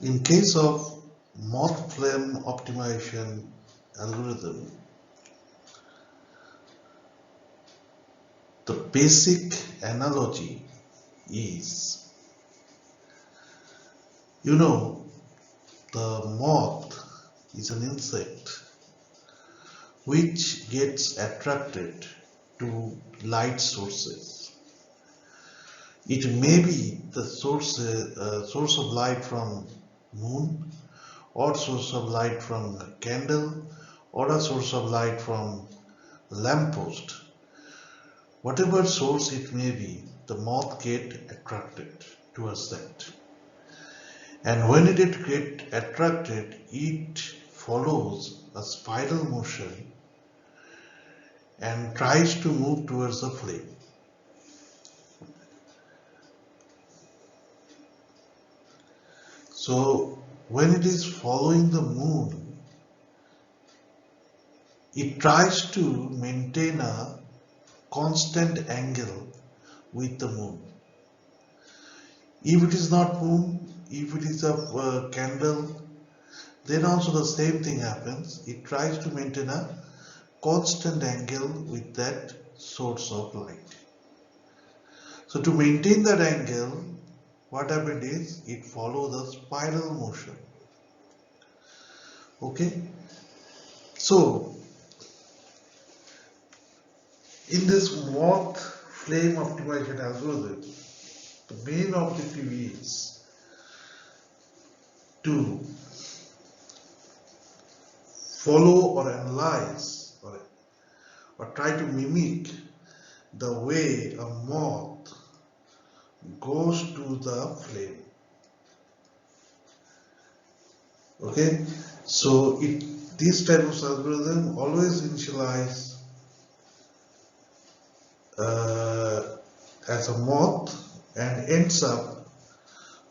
In case of Moth Flame Optimization algorithm, the basic analogy is, you know, the moth is an insect which gets attracted to light sources. It may be the source of light from moon, or source of light from a candle, or a source of light from a lamppost. Whatever source it may be, the moth get attracted towards that. And when it get attracted, it follows a spiral motion and tries to move towards the flame. So when it is following the moon, it tries to maintain a constant angle with the moon. If it is not moon, if it is a candle, then also the same thing happens. It tries to maintain a constant angle with that source of light. So to maintain that angle, what happened is it follows the spiral motion. Okay, so in this moth flame optimization algorithm, the main objective is to follow or analyze or try to mimic the way a moth goes to the flame. Okay, so this type of algorithm always initialize as a moth and ends up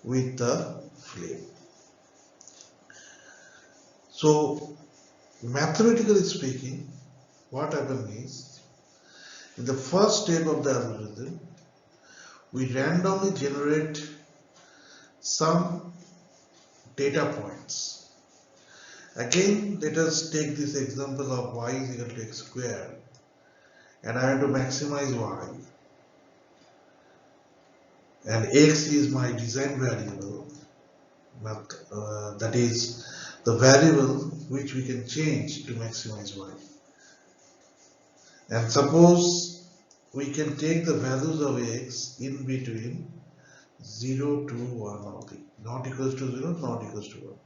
with the flame. So mathematically speaking, what happens is, in the first step of the algorithm, we randomly generate some data points. Again, let us take this example of y is equal to x squared, and I want to maximize y, and x is my design variable, that is the variable which we can change to maximize y. And suppose we can take the values of x in between 0 to 1 only, not equals to 0, not equals to 1.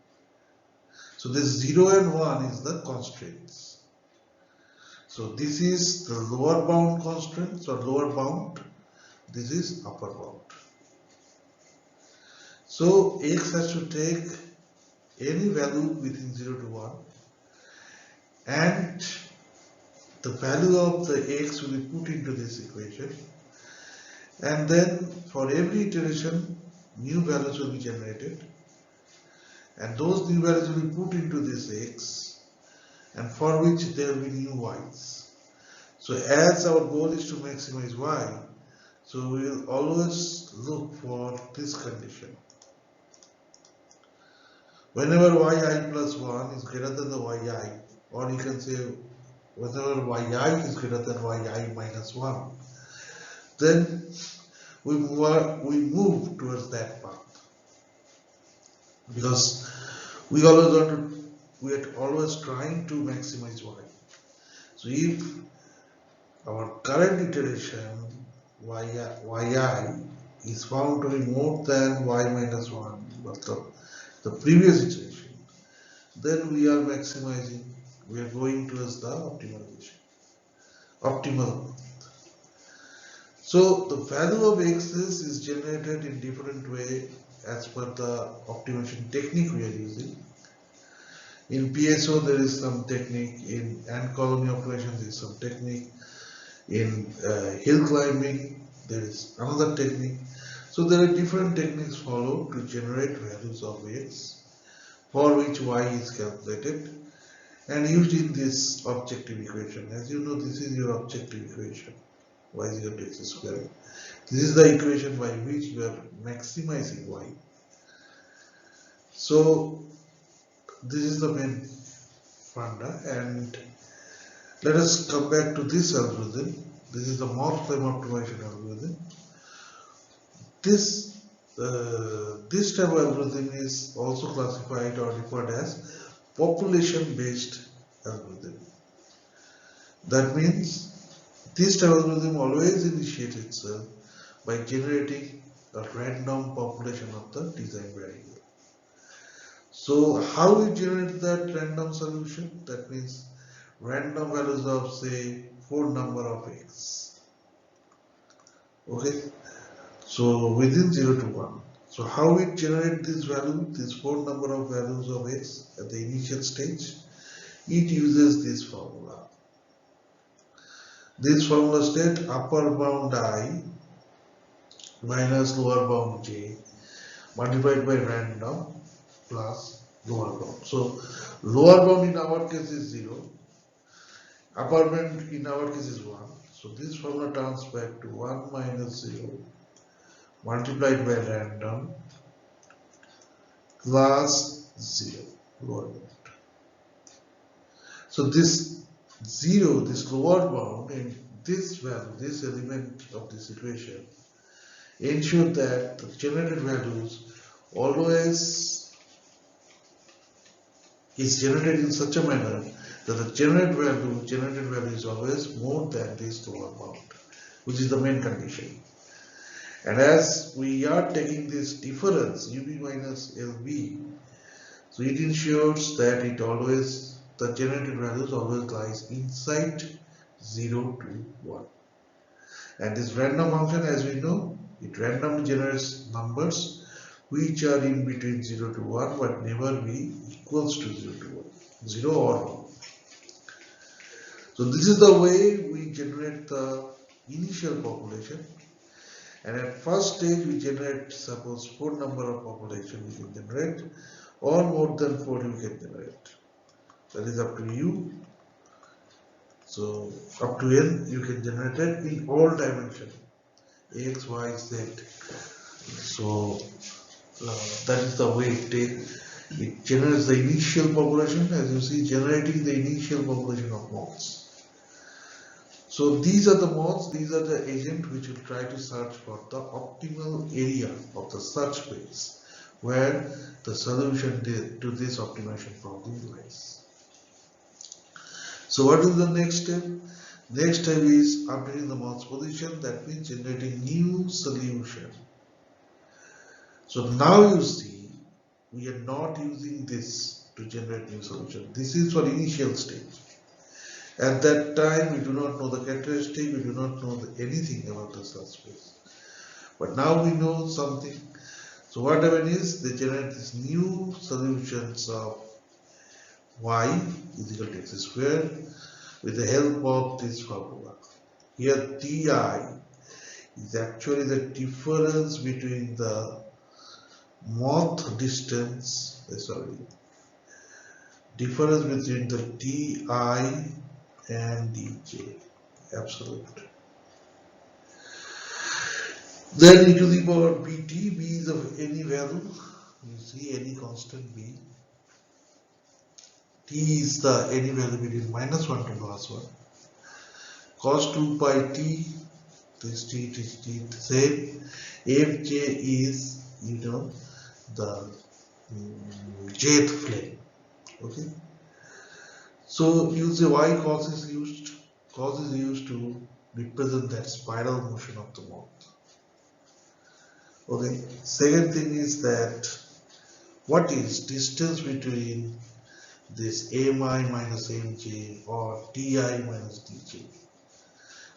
So this 0 and 1 is the constraints. So this is the lower bound constraints or lower bound, this is upper bound. So x has to take any value within 0 to 1, and the value of the x will be put into this equation, and then for every iteration new values will be generated, and those new values will be put into this x, and for which there will be new y's. So as our goal is to maximize y, so we will always look for this condition. Whenever yi plus 1 is greater than the yi, or you can say whenever yi is greater than yi minus 1, then we move towards that path, because we are always trying to maximize y. So if our current iteration yi is found to be more than y minus 1, but the previous iteration, then we are maximizing, we are going towards the optimal. So the value of x's is generated in different way as per the optimization technique we are using. In PSO there is some technique, in ant colony optimization there is some technique, in hill climbing there is another technique. So there are different techniques followed to generate values of x, for which y is calculated and used in this objective equation. As you know, this is your objective equation, y is equal to x squared. This is the equation by which you are maximizing y. So this is the main funda, and let us come back to this algorithm. This is the Moth Flame Optimization algorithm. This type of algorithm is also classified or referred as population-based algorithm. That means this type of algorithm always initiates itself by generating a random population of the design variable. So how we generate that random solution? That means random values of say 4 number of x. Okay, so within 0 to 1. So how we generate this value, this 4 number of values of x at the initial stage? It uses this formula. This formula state upper bound I minus lower bound j multiplied by random plus lower bound. So lower bound in our case is 0, upper bound in our case is 1. So this formula turns back to 1 minus 0 multiplied by random plus 0 lower bound. So this 0, this lower bound and this value, this element of this equation ensure that the generated values always is generated in such a manner that the generated value is always more than this lower bound, which is the main condition. And as we are taking this difference UB minus LB, so it ensures that the generated values always lies inside 0 to 1. And this random function, as we know, it randomly generates numbers which are in between 0 to 1 but never be equals to 0 to 1, 0 or 1. So this is the way we generate the initial population, and at first stage we generate suppose 4 number of population we can generate, or more than 4 you can generate. That is up to you. So up to n you can generate it in all dimensions, x, y, z. So that is the way it generates the initial population, as you see, generating the initial population of moths. So these are the moths, these are the agents which will try to search for the optimal area of the search space where the solution to this optimization problem lies. So what is the next step? Next step is updating the moth's position, that means generating new solution. So now you see, we are not using this to generate new solution. This is for initial stage. At that time, we do not know the characteristic, we do not know anything about the search space. But now we know something. So what happens is, they generate these new solutions of y is equal to x square with the help of this formula. Here Ti is actually the difference between the moth distance, difference between the Ti and dj, absolute. Then e to the power bt, b is of any value, you see any constant b. T is the any value between minus 1 to plus 1. Cos 2 pi t, this t, same. Fj is, the jth flame. Okay. So use the y cos is used. Cos is used to represent that spiral motion of the moth. Okay. Second thing is that what is distance between this mi minus mj or di minus dj?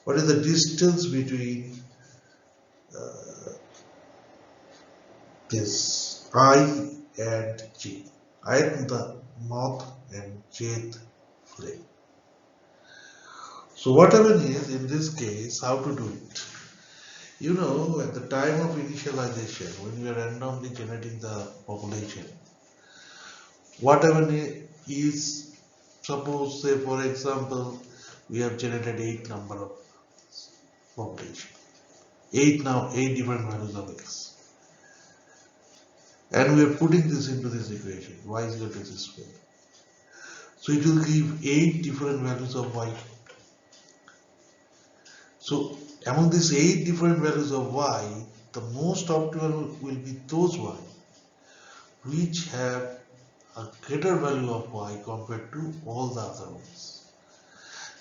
What is the distance between this I and j? I am the moth and jth flame. So what happens is, in this case, how to do it? At the time of initialization, when we are randomly generating the population, what happens is, suppose, say for example, we have generated 8 number of population. 8 different values of x. and we are putting this into this equation, y is equal to x square. So it will give 8 different values of y. So among these 8 different values of y, the most optimal will be those y which have a greater value of y compared to all the other ones.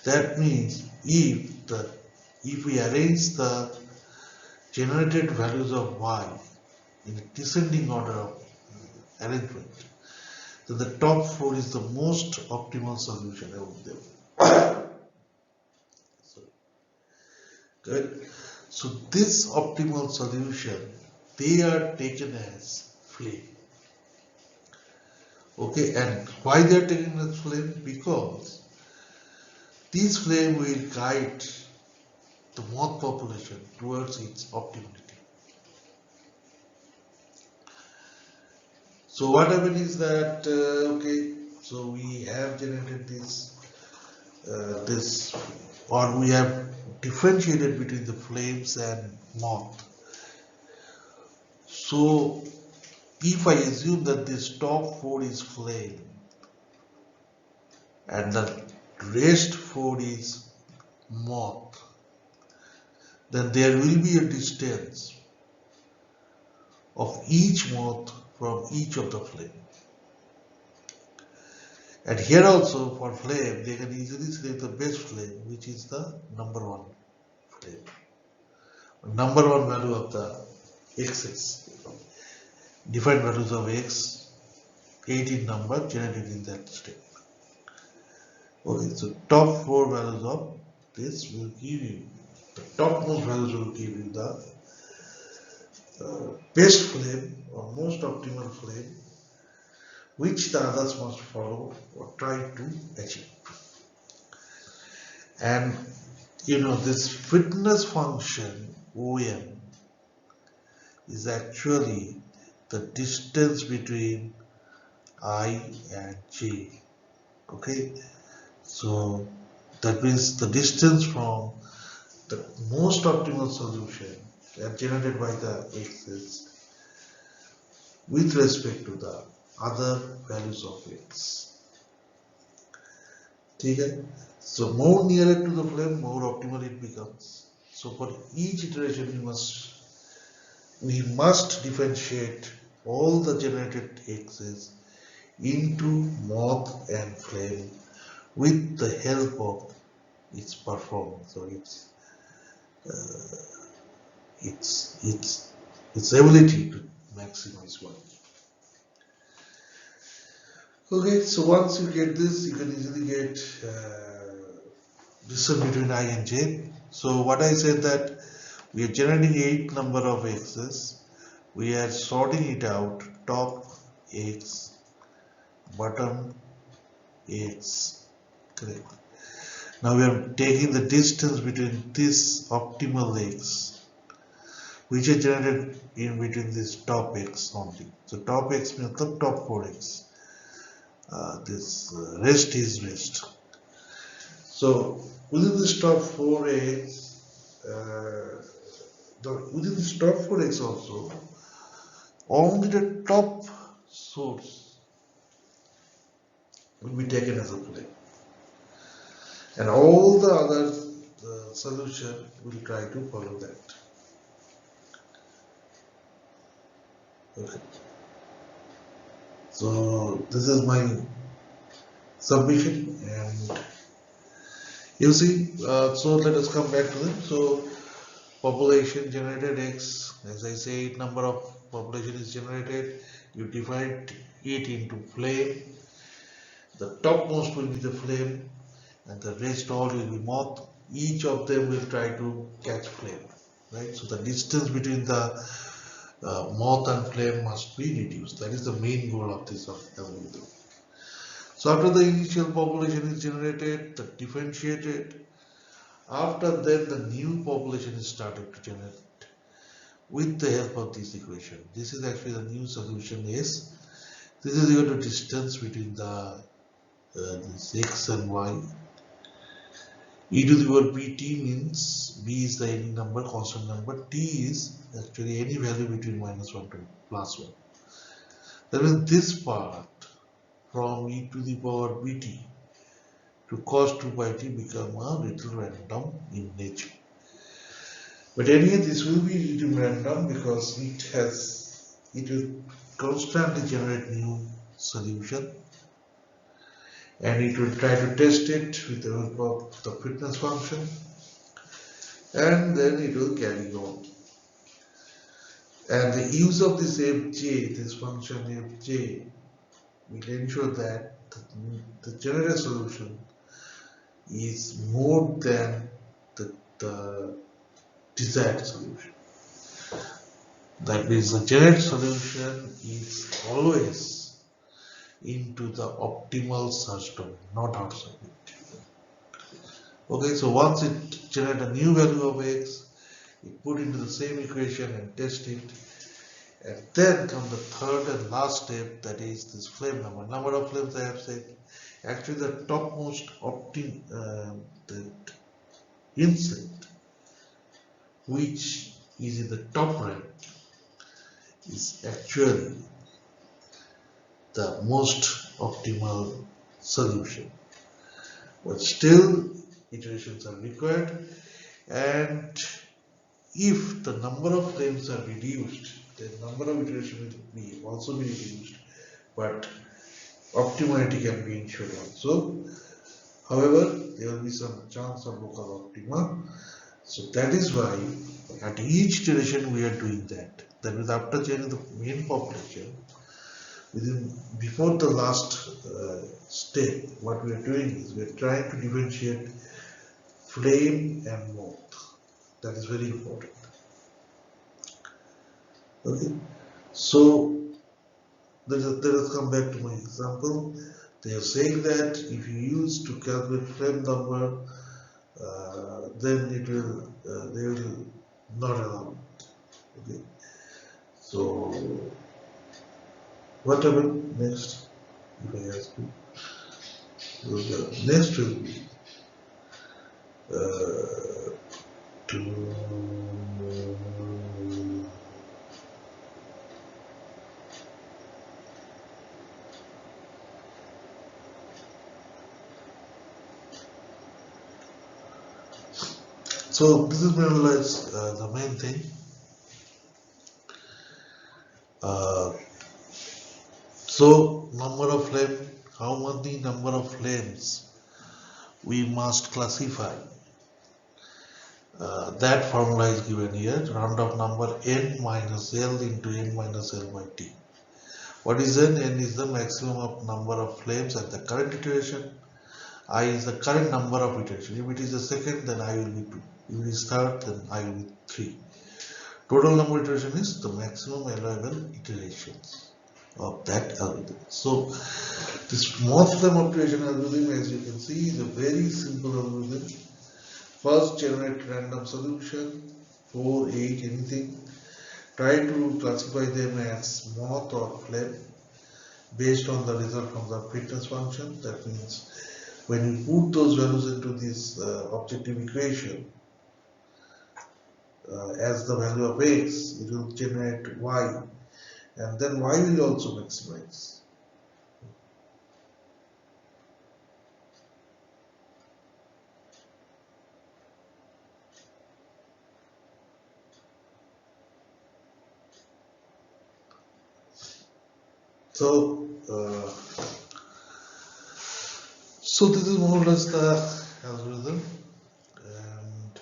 That means if we arrange the generated values of y in a descending order of arrangement, then the top 4 is the most optimal solution among them. Good. So this optimal solution, they are taken as flame. Okay, and why they are taken as flame? Because these flame will guide the moth population towards its optimality. So what happened is that okay, so we have generated this, or we have differentiated between the flames and moth. So if I assume that this top 4 is flame and the rest 4 is moth, then there will be a distance of each moth from each of the flame. And here also for flame, they can easily select the best flame, which is the number 1 flame. Number 1 value of the x's. Different values of x, 8 in number, generated in that step. Okay, so top 4 values of this will give you, the topmost values will give you the best flame or most optimal flame, which the others must follow or try to achieve. And you know, this fitness function OM is actually the distance between I and J. Okay, so that means the distance from the most optimal solution generated by the x's with respect to the other values of x. Okay? So more nearer to the flame, more optimal it becomes. So for each iteration we must differentiate all the generated x's into moth and flame with the help of its performance or its ability to maximize one. Okay, so once you get this, you can easily get distance between I and j. So what I said that we are generating 8 number of x's, we are sorting it out, top x, bottom x, correct. Now we are taking the distance between this optimal x, which is generated in between this top x only. So top x means the top 4x. This rest is rest. So within this top 4x, within this top 4x also, only the top source will be taken as a flame, and all the other solution will try to follow that. Okay. So this is my submission, and you see, so let us come back to them. So population generated x, as I say, number of population is generated, you divide it into flame, the topmost will be the flame and the rest all will be moth. Each of them will try to catch flame, right? So the distance between the moth and flame must be reduced. That is the main goal of this algorithm. So after the initial population is generated, the differentiated, after that the new population is started to generate with the help of this equation. This is actually the new solution is, this is equal to distance between the this x and y. E to the power pt means b is the any number, constant number, t is actually any value between -1 to +1. That means this part from e to the power bt to cos 2 by t become a little random in nature. But anyway, this will be little random because it will constantly generate new solution, and it will try to test it with the help of the fitness function, and then it will carry on. And the use of this fj, this function fj, will ensure that the generated solution is more than the desired solution. That means the generated solution is always into the optimal search domain, not outside it. Okay, so once it generates a new value of x, it put into the same equation and test it, and then come the third and last step, that is this flame number of flames I have said. Actually, the topmost the insect which is in the top rank is actually the most optimal solution. But still, iterations are required, and if the number of flames are reduced, the number of iterations will also be reduced, but optimality can be ensured also. However, there will be some chance of local optima. So that is why at each iteration we are doing that. That means after changing the main population, before the last step, what we are doing is we are trying to differentiate flame and moth. That is very important. Okay, so let us come back to my example. They are saying that if you use to calculate flame number, then it will they will not allow it. Okay, so what happened next? If I ask you, so the next will be to so this is more or less the main thing. So number of flame, how many number of flames we must classify. That formula is given here, round of number n minus l into n minus l by t. What is n? N is the maximum of number of flames at the current iteration. I is the current number of iterations. If it is the second, then I will be 2. If it is third, then I will be 3. Total number of iteration is the maximum allowable iterations of that algorithm. So this Moth Flame Optimization algorithm, as you can see, is a very simple algorithm. First, generate random solution, 4, 8, anything. Try to classify them as moth or flame based on the result from the fitness function. That means when you put those values into this objective equation as the value of x, it will generate y, and then y will also maximize. So this is more or less the algorithm, and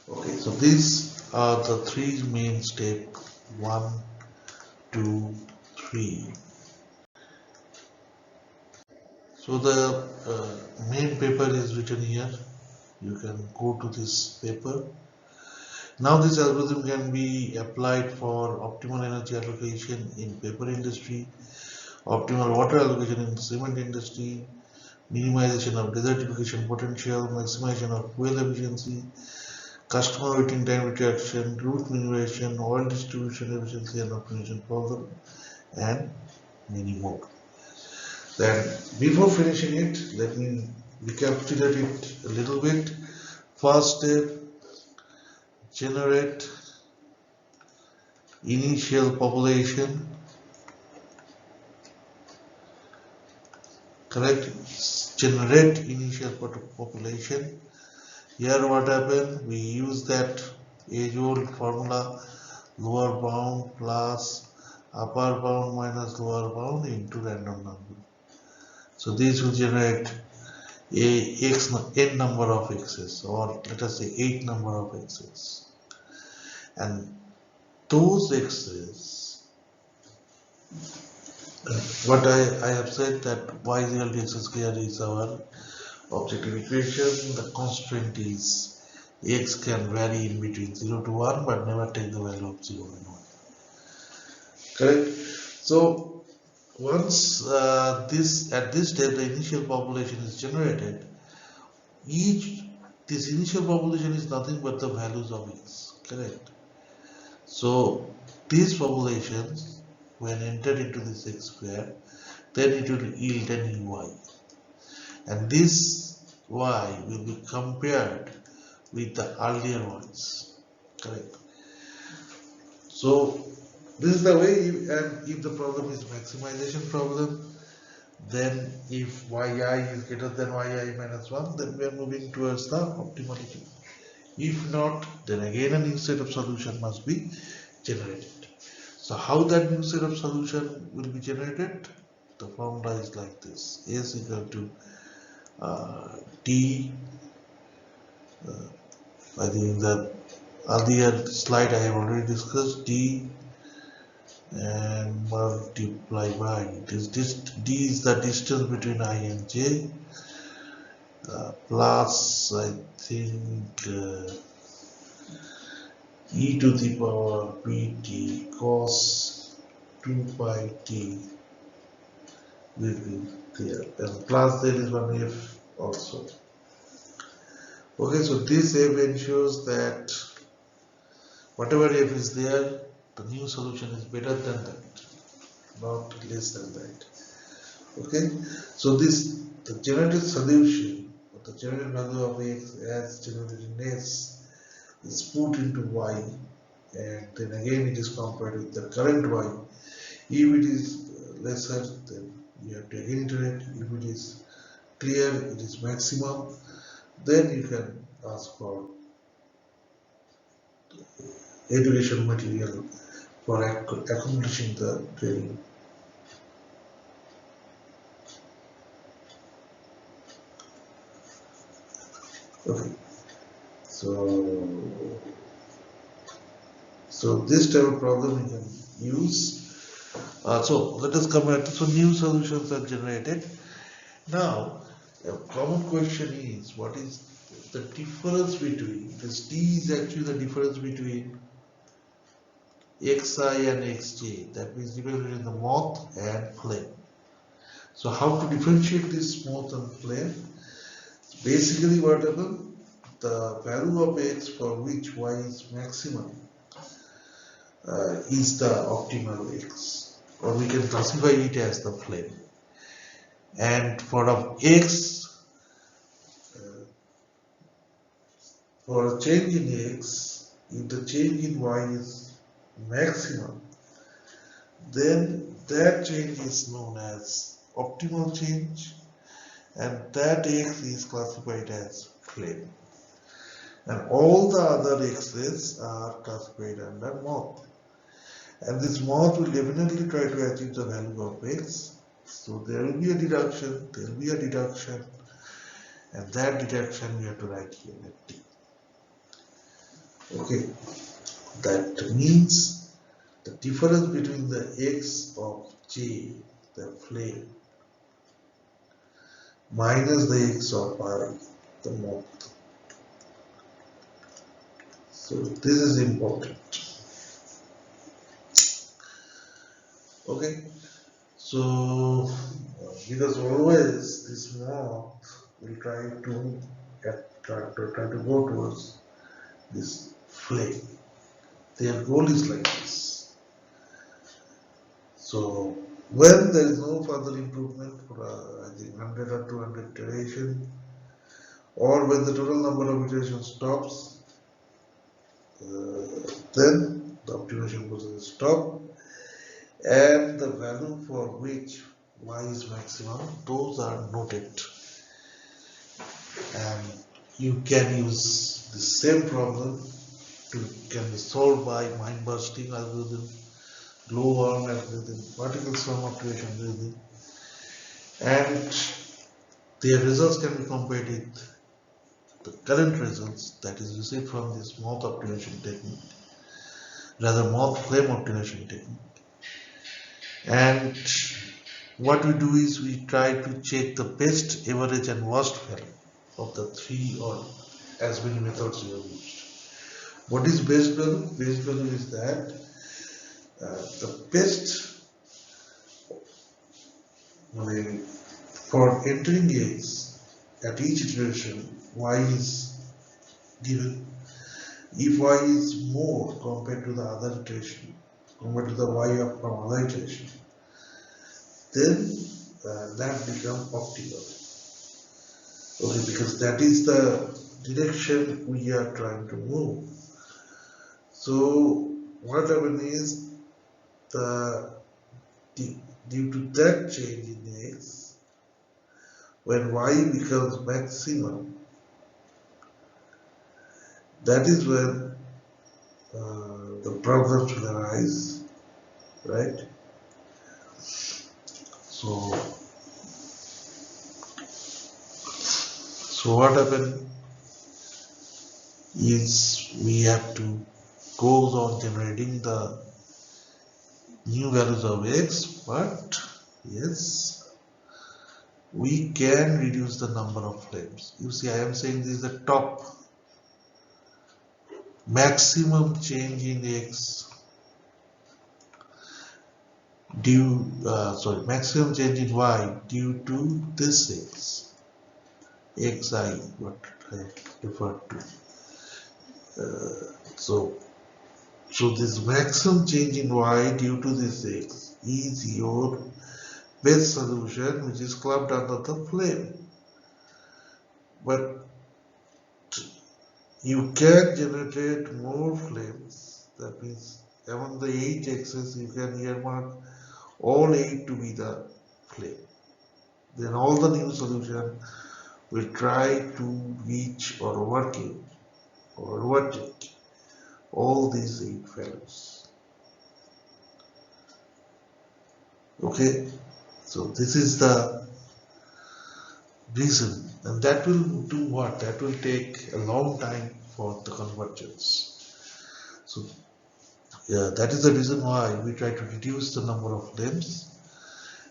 okay, so these are the 3 main steps: 1, 2, 3. So the main paper is written here. You can go to this paper. Now this algorithm can be applied for optimal energy allocation in paper industry, optimal water allocation in cement industry, minimization of desertification potential, maximization of fuel efficiency, customer waiting time reduction, route minimization, oil distribution efficiency and optimization problem, and many more. Then before finishing it, let me recapitulate it a little bit. First step, generate initial population, correct? Generate initial population. Here what happened? We use that age-old formula, lower bound plus upper bound minus lower bound into random number. So this will generate n number of x's, or let us say 8 number of x's, and those x's, what I have said that y is equal to x square is our objective equation. The constraint is x can vary in between 0 to 1 but never take the value of 0 and 1, correct? So once at this step the initial population is generated, this initial population is nothing but the values of x, correct? So these populations, when entered into this x square, then it will yield an y, and this y will be compared with the earlier ones, correct? So this is the way, and if the problem is maximization problem, then if yi is greater than yi minus 1, then we are moving towards the optimality. If not, then again a new set of solution must be generated. So how that new set of solution will be generated? The formula is like this: S equal to D. I think in the earlier slide I have already discussed D and multiply by this. D is the distance between I and J, plus I think e to the power pt cos 2 pi t will be there, and plus there is one f also. Okay, so this f ensures that whatever f is there, the new solution is better than that, not less than that. Okay, so the generated solution, or the generated value of x as generated in s, is put into y, and then again it is compared with the current y. If it is lesser, then you have to again iterate. If it is clear, it is maximum, then you can ask for education material for accomplishing the training. Okay, so this type of problem you can use. So let us come back to, so new solutions are generated. Now a common question is, what is the difference between this? D is actually the difference between xi and xj, that means difference between the moth and flame. So how to differentiate this moth and flame? Basically what happens, the value of x for which y is maximum is the optimal x, or we can classify it as the flame. And for x, for a change in x, if the change in y is maximum, then that change is known as optimal change, and that x is classified as flame. And all the other x's are classified under moth. And this moth will definitely try to achieve the value of x. So there will be a deduction, and that deduction we have to write here at t. Okay, that means the difference between the x of j, the flame, minus the x of I, the moth. So this is important. Okay, so because always this moth will try to go towards this flame. Their goal is like this. So when there is no further improvement for I think 100 or 200 iteration, or when the total number of iterations stops, then the optimization process is stopped, and the value for which y is maximum, those are noted, and you can use the same problem to can be solved by mind bursting algorithm, glowworm algorithm, particle swarm optimization algorithm, and their results can be compared with the current results that is received from this moth optimization technique, rather moth flame optimization technique. And what we do is we try to check the best, average and worst value of the three or as many methods you have used. What is best value? Best value is that the best for entering x at each iteration y is given. If y is more compared to the other iteration, compared to the y from other iteration, then that becomes optimal. Okay, because that is the direction we are trying to move. So what happens is due to that change in x, when y becomes maximum, that is when the problems will arise, right? So what happens is we have to go on generating the new values of x, but yes, we can reduce the number of flames. You see, I am saying this is the top maximum change in x maximum change in y due to this xi, what I referred to. So this maximum change in y due to this x is your best solution, which is clubbed under the flame. But you can generate more flames. That means among the 8 x's, you can earmark all 8 to be the flame. Then all the new solution will try to reach or overkill or overtake all these 8 values. Okay, so this is the reason, and that will do what? That will take a long time for the convergence. So yeah, that is the reason why we try to reduce the number of flames.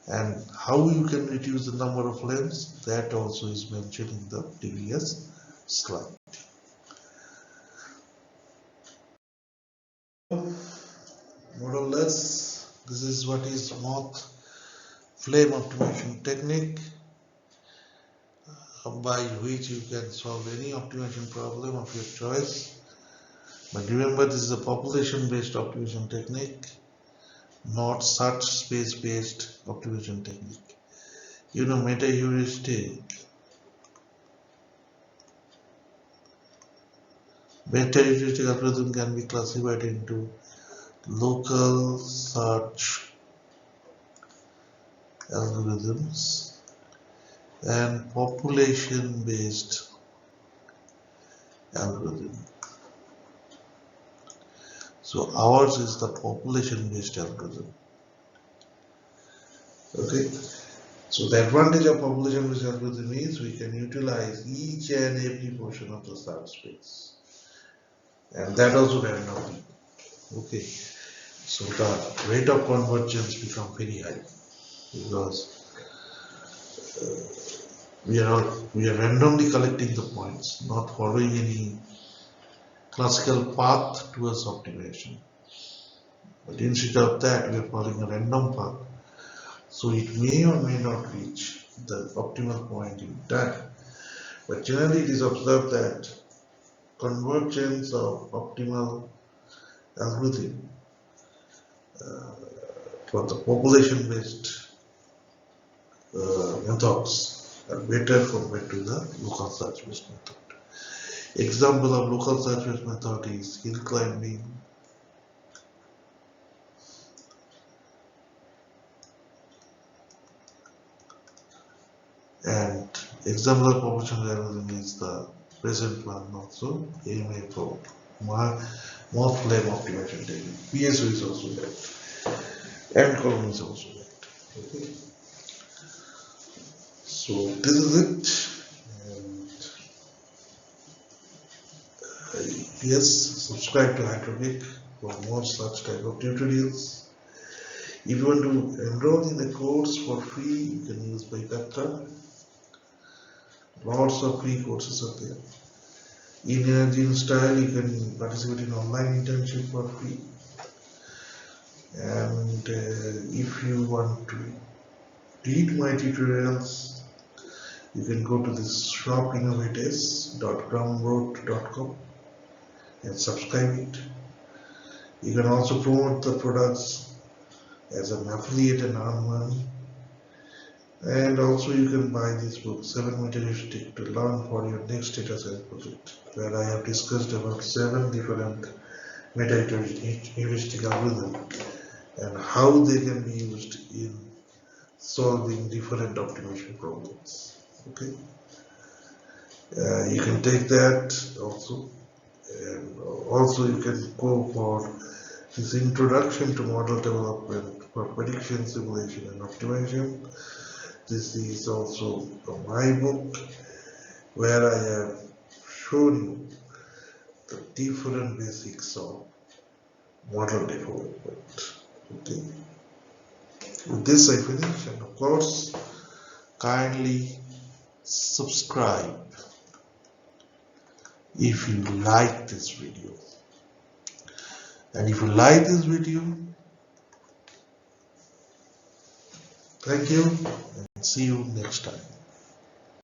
And how you can reduce the number of flames, that also is mentioned in the previous slide. More or less, this is what is moth flame optimization technique, by which you can solve any optimization problem of your choice. But remember, this is a population-based optimization technique, not search space-based optimization technique. You know, meta-heuristic algorithm can be classified into local search algorithms and population-based algorithm. So ours is the population-based algorithm. Okay. So the advantage of population-based algorithm is we can utilize each and every portion of the search space, and that also randomly. Okay. So the rate of convergence become very high because we are randomly collecting the points, not following any classical path towards optimization. But instead of that, we are following a random path. So it may or may not reach the optimal point in time. But generally it is observed that convergence of optimal algorithm for the population-based methods are better compared to the local search-based method. Example of local search method is hill climbing, and example of proportional algorithm is the present one also, AMA for Moth Flame Optimization technique. PSO is also that, and column is also that. Okay. So this is it, and yes, subscribe to Hydropic for more such type of tutorials. If you want to enroll in a course for free, you can use Bypatra. Lots of free courses are there. In Energy and Style, you can participate in online internship for free. And if you want to read my tutorials, you can go to this shopinnovators.gumroad.com and subscribe it. You can also promote the products as an affiliate and earn money. And also you can buy this book, 7 Meta Heuristic to learn for your next data science project, where I have discussed about 7 different meta heuristic algorithms and how they can be used in solving different optimization problems. Okay, you can take that also, and also you can go for this introduction to model development for prediction, simulation, and optimization. This is also my book, where I have shown you the different basics of model development. Okay. With this I finish, and of course, kindly subscribe if you like this video. And if you like this video, thank you, and see you next time.